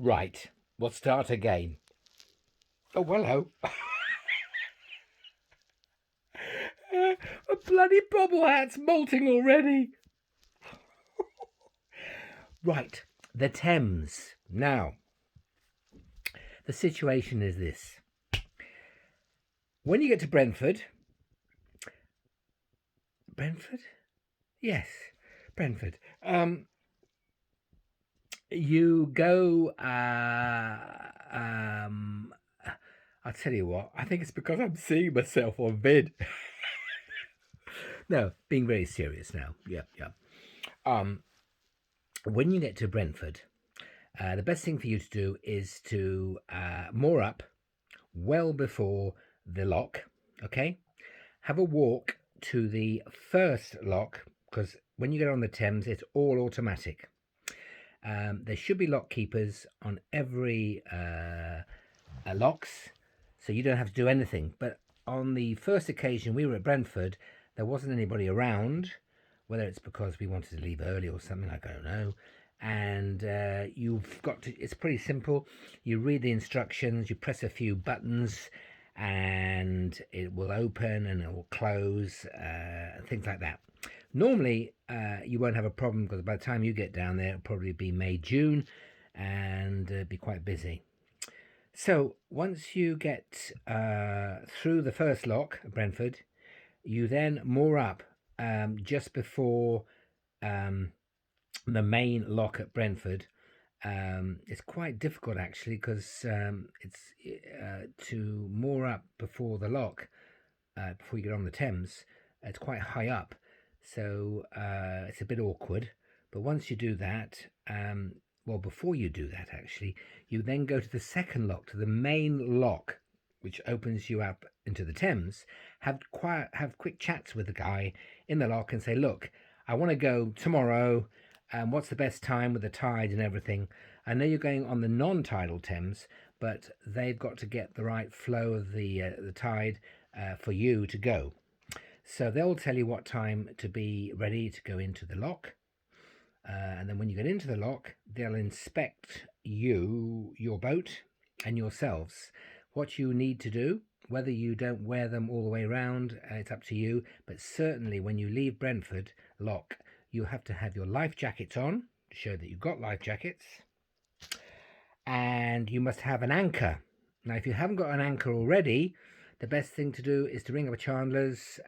Right, we'll start again. Oh, hello. A bloody bobble hat's molting already. Right, the Thames. Now, the situation is this. When you get to Brentford, Brentford? Yes, Brentford. You go, I'll tell you what, I think it's because I'm seeing myself on vid. No, being very serious now. Yeah. Um, when you get to Brentford, the best thing for you to do is to moor up well before the lock. Okay, have a walk to the first lock because when you get on the Thames, it's all automatic. There should be lock keepers on every locks, so you don't have to do anything. But on the first occasion we were at Brentford, there wasn't anybody around. Whether it's because we wanted to leave early or something, I don't know. And you've got to. It's pretty simple. You read the instructions. You press a few buttons, and it will open and it will close, things like that. Normally, you won't have a problem because by the time you get down there, it'll probably be May, June, and be quite busy. So once you get through the first lock at Brentford, you then moor up just before the main lock at Brentford. It's quite difficult actually because it's to moor up before the lock before you get on the Thames. It's quite high up, so it's a bit awkward. But once you do that, well, before you do that, actually, you then go to the second lock, to the main lock, which opens you up into the Thames. Have quick chats with the guy in the lock and say, look, I want to go tomorrow. What's the best time with the tide and everything? I know you're going on the non-tidal Thames, but they've got to get the right flow of the tide for you to go. So they'll tell you what time to be ready to go into the lock. And then when you get into the lock, they'll inspect your boat, and yourselves. What you need to do, whether you don't wear them all the way around, it's up to you. But certainly when you leave Brentford lock, you have to have your life jackets on to show that you've got life jackets. And you must have an anchor. Now, if you haven't got an anchor already, the best thing to do is to ring up a chandler's.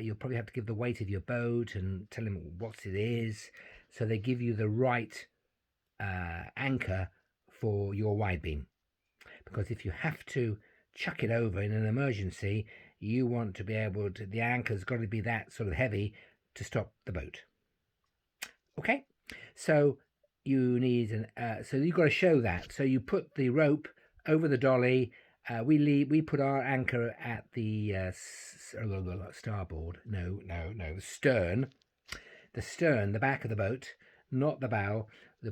You'll probably have to give the weight of your boat and tell them what it is, so they give you the right anchor for your wide beam. Because if you have to chuck it over in an emergency, you want to be able to, the anchor's got to be that sort of heavy to stop the boat. Okay, so you need so you've got to show that. So you put the rope over the dolly. We put our anchor at the starboard. No, the stern. The stern, the back of the boat, not the bow. We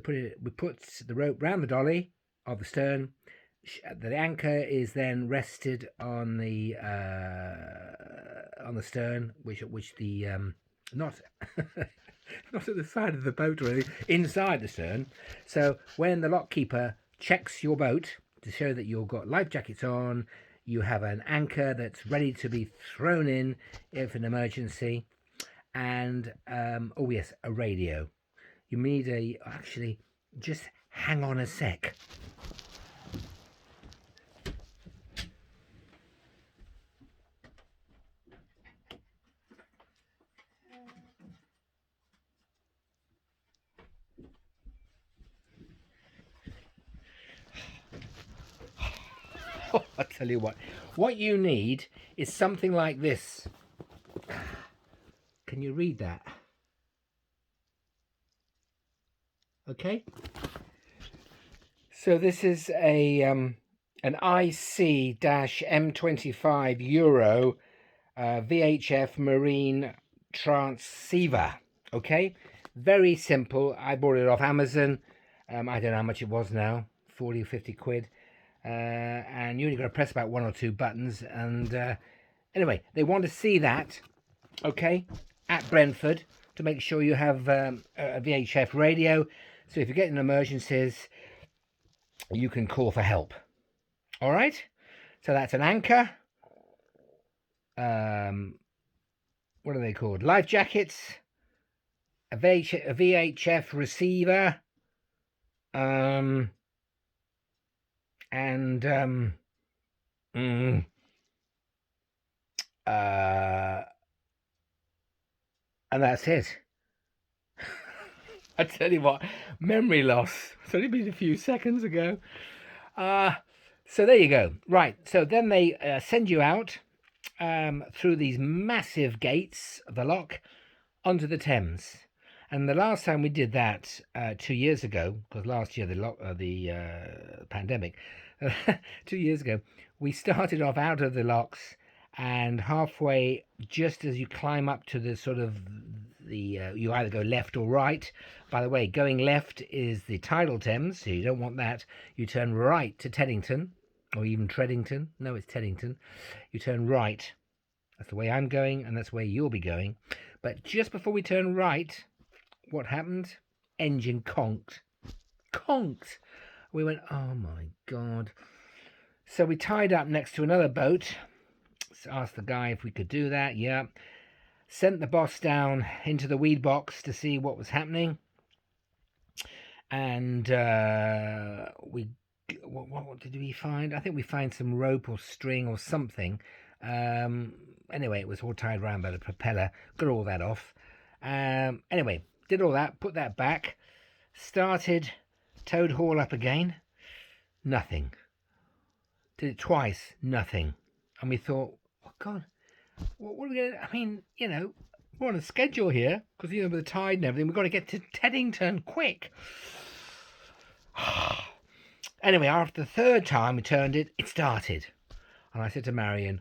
put the rope round the dolly of the stern. The anchor is then rested on the stern, which the not not at the side of the boat or anything, inside the stern. So when the lock keeper checks your boat to show that you've got life jackets on, you have an anchor that's ready to be thrown in if an emergency, and oh yes, a radio. You need actually, just hang on a sec. I tell you what you need is something like this. Can you read that? Okay. So this is an IC-M25 Euro VHF marine transceiver. Okay, very simple. I bought it off Amazon. I don't know how much it was now, 40 or 50 quid. And you only got to press about one or two buttons. And anyway, they want to see that, okay, at Brentford to make sure you have a VHF radio. So if you get in emergencies, you can call for help. All right? So that's an anchor. What are they called? Life jackets, a VHF receiver, and mm, uh, and that's it. I tell you what, memory loss. It's only been a few seconds ago. So there you go. Right. So then they send you out through these massive gates of the lock onto the Thames. And the last time we did that 2 years ago, because last year the pandemic, 2 years ago, we started off out of the locks, and halfway, just as you climb up to the sort of you either go left or right. By the way, going left is the tidal Thames, so you don't want that. You turn right to Teddington, or even Treddington. No, it's Teddington. You turn right. That's the way I'm going, and that's the way you'll be going. But just before we turn right, what happened? Engine conked. Conked. We went, oh my God. So we tied up next to another boat. Asked the guy if we could do that. Yeah. Sent the boss down into the weed box to see what was happening. And what did we find? I think we found some rope or string or something. Anyway, it was all tied around by the propeller. Got all that off. Anyway, did all that, put that back, started, towed haul up again. Nothing. Did it twice. Nothing. And we thought, oh God, what are we going to... I mean, we're on a schedule here because, with the tide and everything, we've got to get to Teddington quick. Anyway, after the third time we turned it, it started. And I said to Marion,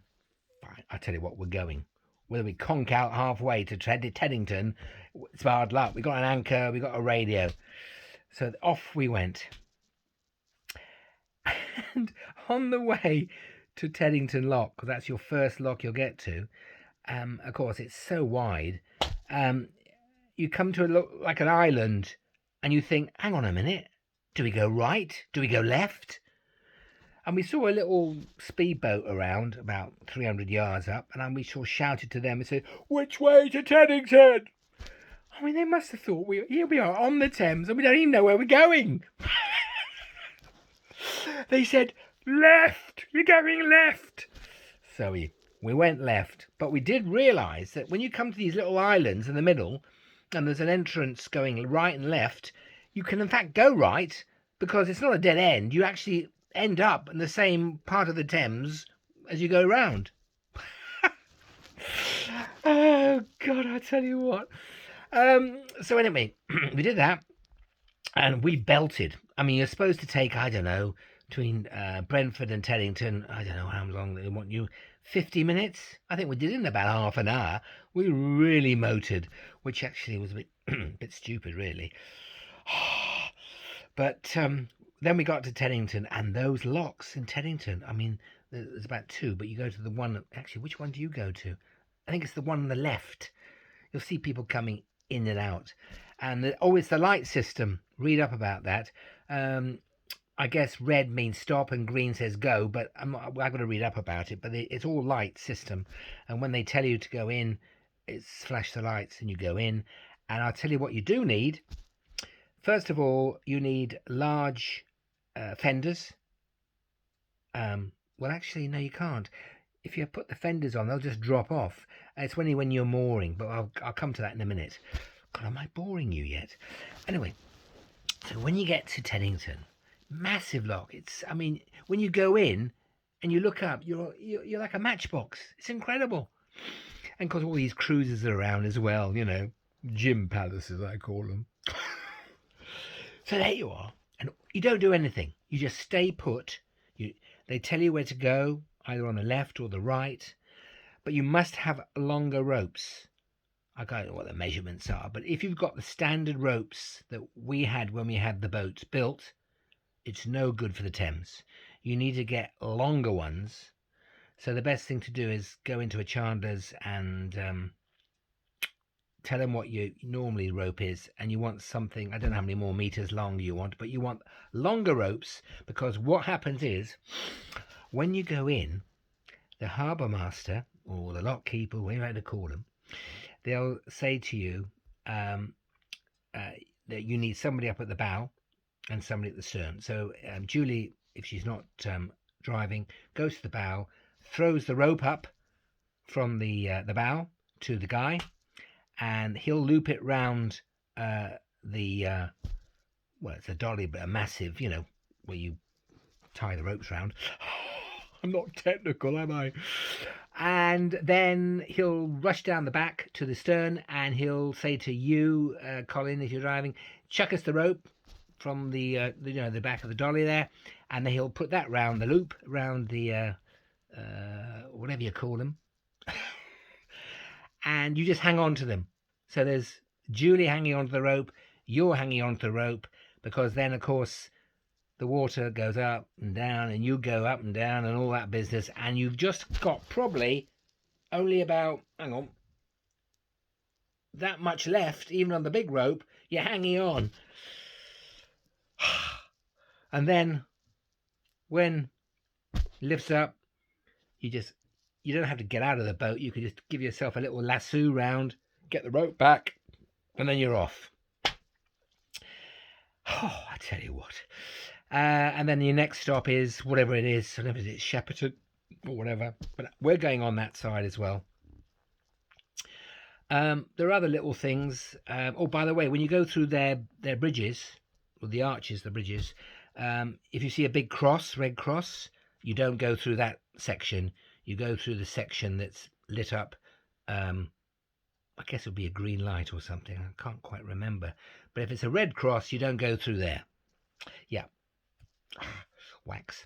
fine, I tell you what, we're going. Whether we conk out halfway to Teddington, it's hard luck. We got an anchor, we got a radio. So off we went. And on the way to Teddington Lock, because that's your first lock you'll get to, of course, it's so wide. You come to like an island, and you think, hang on a minute, do we go right? Do we go left? And we saw a little speedboat around about 300 yards up, and we sort of shouted to them and said, which way to Teddington? I mean, they must have thought, here we are on the Thames, and we don't even know where we're going. They said, left, you're going left. So we went left, but we did realise that when you come to these little islands in the middle, and there's an entrance going right and left, you can in fact go right, because it's not a dead end. You actually end up in the same part of the Thames as you go round. Oh God, I tell you what. So anyway, we did that, and we belted. I mean, you're supposed to take, I don't know, between Brentford and Teddington, I don't know how long they want you, 50 minutes? I think we did it in about half an hour. We really motored, which actually was a bit stupid, really. But then we got to Teddington, and those locks in Teddington, I mean, there's about two, but you go to the one, actually, which one do you go to? I think it's the one on the left. You'll see people coming in and out. And it's the light system. Read up about that. I guess red means stop and green says go, but I've got to read up about it. But it's all light system. And when they tell you to go in, it's flash the lights and you go in. And I'll tell you what you do need. First of all, you need large fenders. Well, actually, no, you can't. If you put the fenders on, they'll just drop off. It's when you're mooring, but I'll come to that in a minute. God, am I boring you yet? Anyway, so when you get to Teddington, massive lock. I mean, when you go in and you look up, you're like a matchbox. It's incredible. And of course, all these cruisers are around as well. Gym palaces, I call them. So there you are, and you don't do anything. You just stay put. They tell you where to go, either on the left or the right, but you must have longer ropes. I don't know what the measurements are, but if you've got the standard ropes that we had when we had the boats built, it's no good for the Thames. You need to get longer ones. So the best thing to do is go into a chandler's and tell them what your normally rope is, and you want something, I don't know how many more meters long you want, but you want longer ropes, because what happens is when you go in, the harbour master or the lock keeper, whatever you like to call them, they'll say to you that you need somebody up at the bow and somebody at the stern. So Julie, if she's not driving, goes to the bow, throws the rope up from the bow to the guy, and he'll loop it round the well, it's a dolly, but a massive, where you tie the ropes round. I'm not technical, am I? And then he'll rush down the back to the stern, and he'll say to you, Colin, if you're driving, chuck us the rope from the back of the dolly there, and then he'll put that round the loop, round the whatever you call them, and you just hang on to them. So there's Julie hanging onto the rope, you're hanging onto the rope, because then, of course, the water goes up and down, and you go up and down and all that business, and you've just got probably only about, hang on, that much left, even on the big rope, you're hanging on. And then when it lifts up, you don't have to get out of the boat. You can just give yourself a little lasso round, get the rope back, and then you're off. Oh, I tell you what. And then your next stop is whatever it is. I don't know if it's Shepperton or whatever, but we're going on that side as well. There are other little things. Oh, by the way, when you go through their bridges, or the arches, the bridges, if you see a big cross, red cross, you don't go through that section. You go through the section that's lit up. I guess it would be a green light or something. I can't quite remember. But if it's a red cross, you don't go through there. Yeah. Wax.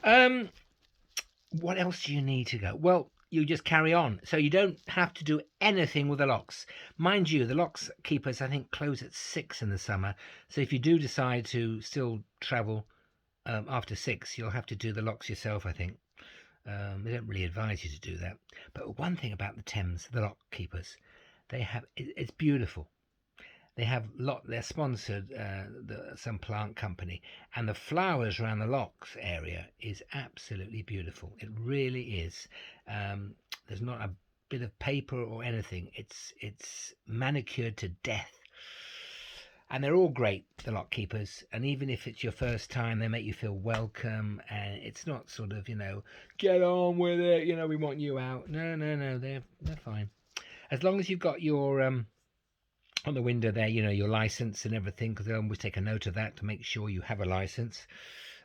What else do you need to go? Well, you just carry on. So you don't have to do anything with the locks. Mind you, the locks keepers, I think, close at 6 in the summer. So if you do decide to still travel after 6, you'll have to do the locks yourself, I think. They don't really advise you to do that. But one thing about the Thames, the lock keepers, it's beautiful. They have they're sponsored some plant company, and the flowers around the locks area is absolutely beautiful. It really is. There's not a bit of paper or anything. It's manicured to death. And they're all great, the lock keepers. And even if it's your first time, they make you feel welcome. And it's not sort of, get on with it. We want you out. No, they're fine. As long as you've got your on the window there, your license and everything, because they'll always take a note of that to make sure you have a license.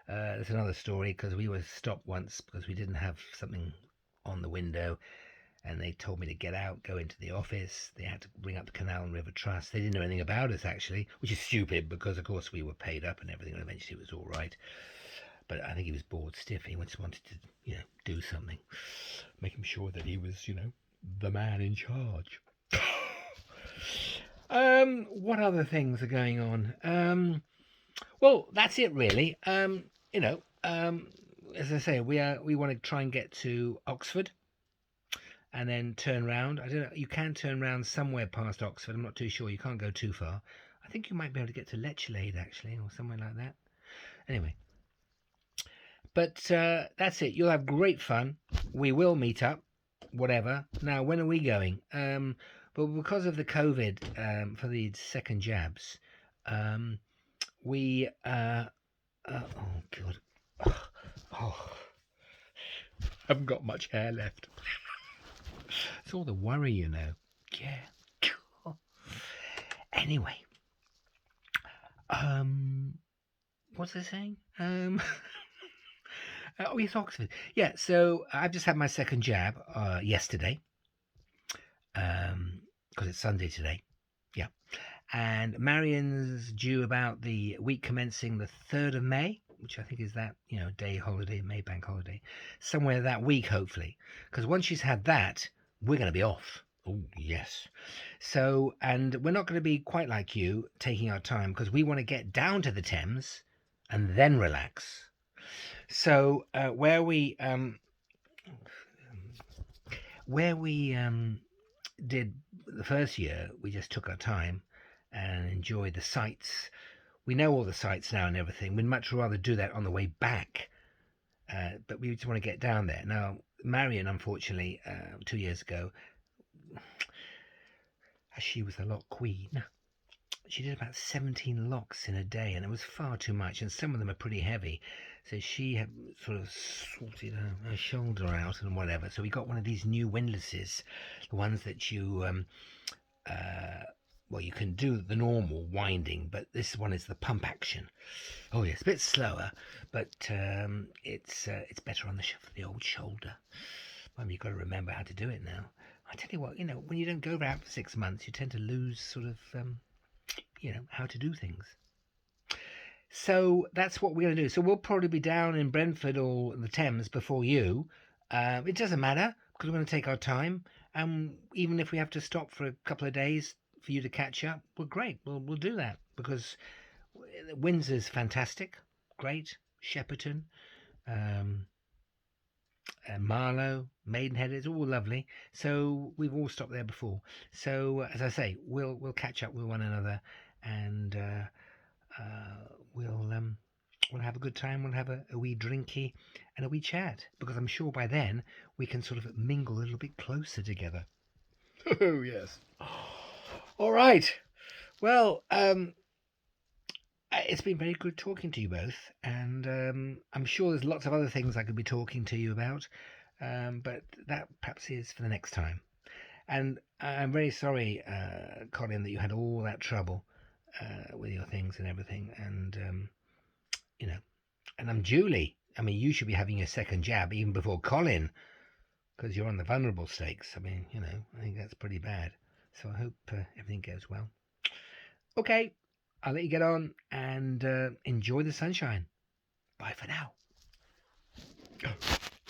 That's another story, because we were stopped once because we didn't have something on the window, and they told me to get out, go into the office. They had to bring up the Canal and River Trust. They didn't know anything about us, actually, which is stupid, because of course we were paid up and everything, and eventually it was all right. But I think he was bored stiff. He just wanted to, do something, making sure that he was, the man in charge. What other things are going on? Well, that's it really. As I say, we want to try and get to Oxford and then turn round. I don't know, you can turn round somewhere past Oxford. I'm not too sure. You can't go too far. I think you might be able to get to Lechlade actually, or somewhere like that. Anyway, but that's it. You'll have great fun. We will meet up, whatever. Now, when are we going? But because of the COVID, for the second jabs, we oh god, haven't got much hair left. It's all the worry, Yeah. Anyway, what's I saying? Oh, yes, Oxford. Yeah. So I've just had my second jab yesterday. Because it's Sunday today. Yeah. And Marion's due about the week commencing the 3rd of May, which I think is that, day holiday, May bank holiday, somewhere that week, hopefully. Because once she's had that, we're going to be off. Oh, yes. So, and we're not going to be quite like you, taking our time, because we want to get down to the Thames and then relax. So, where we did the first year we just took our time and enjoyed the sights. We know all the sights now and everything. We'd much rather do that on the way back, but we just want to get down there. Now, Marion, unfortunately, 2 years ago, as she was the lock queen, she did about 17 locks in a day, and it was far too much, and some of them are pretty heavy. So she had sort of sorted her shoulder out and whatever. So we got one of these new windlasses, the ones that well, you can do the normal winding, but this one is the pump action. Oh yes, a bit slower, but it's better on the old shoulder. Well, you've got to remember how to do it now. I tell you what, when you don't go out for 6 months, you tend to lose sort of how to do things. So that's what we're going to do. So we'll probably be down in Brentford or the Thames before you. It doesn't matter because we're going to take our time. And even if we have to stop for a couple of days for you to catch up, well, great. We'll do that because Windsor's fantastic, great. Shepperton, Marlow, Maidenhead, it's all lovely. So we've all stopped there before. So as I say, we'll catch up with one another, and we'll have a good time. We'll have a wee drinky and a wee chat, because I'm sure by then we can sort of mingle a little bit closer together. Oh yes. All right. Well, it's been very good talking to you both, and I'm sure there's lots of other things I could be talking to you about, but that perhaps is for the next time. And I'm very sorry, Colin, that you had all that trouble with your things and everything, and and I'm Julie. I mean, you should be having your second jab even before Colin, because you're on the vulnerable stakes. I mean, I think that's pretty bad. So I hope everything goes well. Okay, I'll let you get on and enjoy the sunshine. Bye for now.